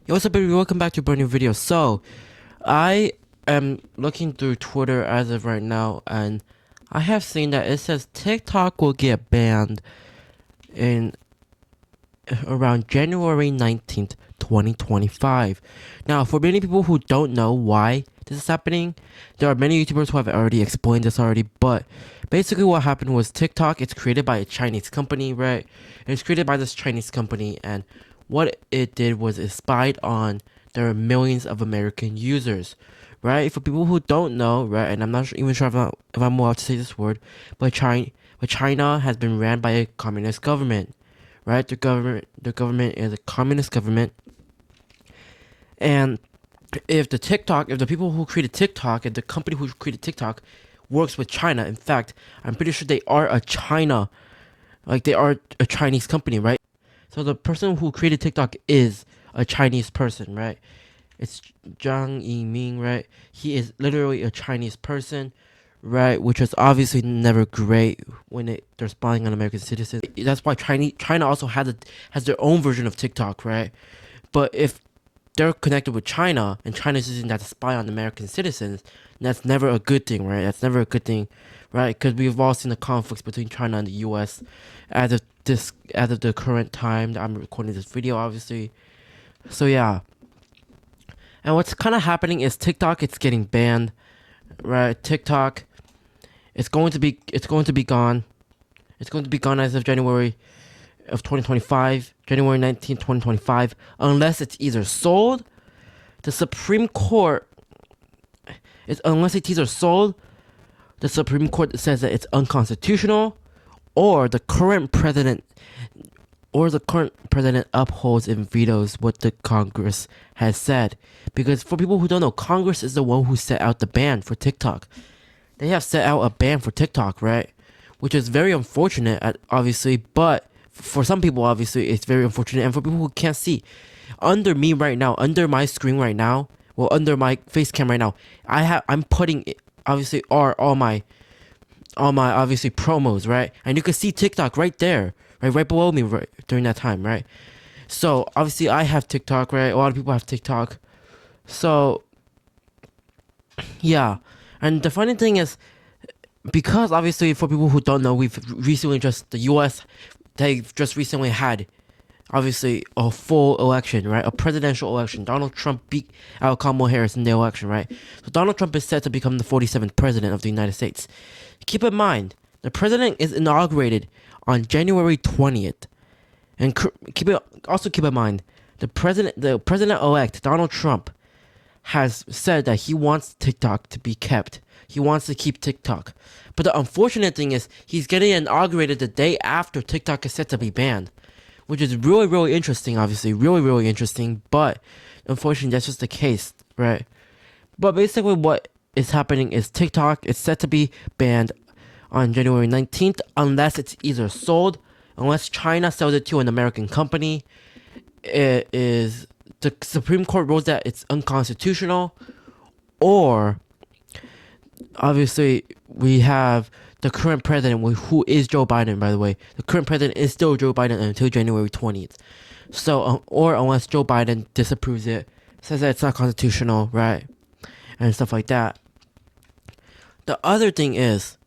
Yo, what's up, baby? Welcome back to a brand new video. So, I am looking through Twitter as of right now, and I have seen that it says TikTok will get banned in around January 19th, 2025. Now, for many people who don't know why this is happening, there are many YouTubers who have already explained this already, but basically what happened was TikTok, it's created by a Chinese company, right? It's created by this Chinese company, and what it did was it spied on their millions of American users, right? For people who don't know, right, and I'm not even sure if I'm allowed to say this word, but China has been ran by a communist government, right? The government is a communist government, and if the people who created TikTok, and the company who created TikTok works with China, in fact, I'm pretty sure they are they are a Chinese company, right? So the person who created TikTok is a Chinese person, right? It's Zhang Yiming, right? He is literally a Chinese person, right? Which is obviously never great when they're spying on American citizens. That's why China also has their own version of TikTok, right? But if they're connected with China and China's using that to spy on American citizens, that's never a good thing, right? That's never a good thing, right? Because we've all seen the conflicts between China and the U.S. As of the current time that I'm recording this video, obviously. So yeah, and what's kind of happening is TikTok, it's getting banned, right? TikTok, it's going to be gone. It's going to be gone as of January of 2025, January 19th, 2025, unless it's either sold. The Supreme Court is unless it's either sold. The Supreme Court says that it's unconstitutional, or the current president upholds and vetoes what the Congress has said. Because for people who don't know, Congress is the one who set out the ban for TikTok. They have set out a ban for TikTok, right? Which is very unfortunate, obviously, but for some people, obviously, it's very unfortunate. And for people who can't see, under me right now, under my screen right now, well, under my face cam right now, I'm putting obviously all my obviously promos, right? And you can see TikTok right there, right below me, right during that time, right? So obviously I have TikTok, right? A lot of people have TikTok. So yeah, and the funny thing is, because obviously for people who don't know, the U.S. They've just recently had obviously a full election, right? A presidential election. Donald Trump beat out Kamala Harris in the election, right? So Donald Trump is set to become the 47th president of the United States. Keep in mind, the president is inaugurated on January 20th. And keep in mind, the president-elect Donald Trump has said that he wants TikTok to be kept. He wants to keep TikTok. But the unfortunate thing is he's getting inaugurated the day after TikTok is set to be banned, which is really, really interesting, obviously. Really, really interesting. But unfortunately, that's just the case, right? But basically what is happening is TikTok is set to be banned on January 19th unless it's either sold, unless China sells it to an American company. It is the Supreme Court rules that it's unconstitutional, or obviously we have the current president, who is Joe Biden, by the way. The current president is still Joe Biden until January 20th. So, or unless Joe Biden disapproves it, says that it's not constitutional, right? And stuff like that. The other thing is,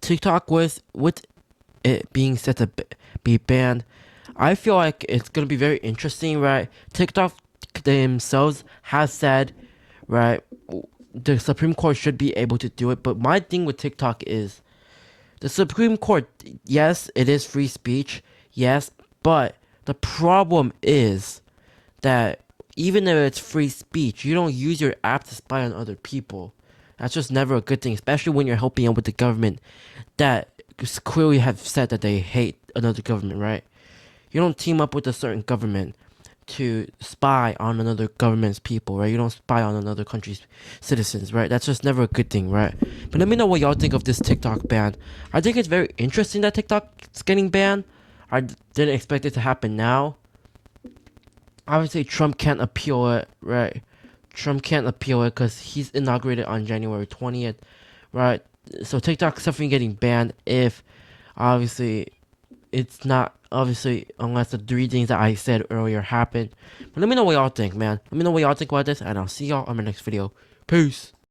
TikTok with it being set to be banned, I feel like it's gonna be very interesting, right? TikTok themselves has said, right, the Supreme Court should be able to do it. But my thing with TikTok is, the Supreme Court, yes, it is free speech, yes, but the problem is that even if it's free speech, you don't use your app to spy on other people. That's just never a good thing, especially when you're helping out with the government that clearly have said that they hate another government, right? You don't team up with a certain government to spy on another government's people, right? You don't spy on another country's citizens, right? That's just never a good thing, right? But let me know what y'all think of this TikTok ban. I think it's very interesting that TikTok's getting banned. I didn't expect it to happen now. Obviously, Trump can't appeal it, right? Trump can't appeal it because he's inaugurated on January 20th, right? So TikTok's definitely getting banned if, obviously, it's not obviously unless the three things that I said earlier happen. But let me know what y'all think, man. Let me know what y'all think about this, and I'll see y'all on my next video. Peace.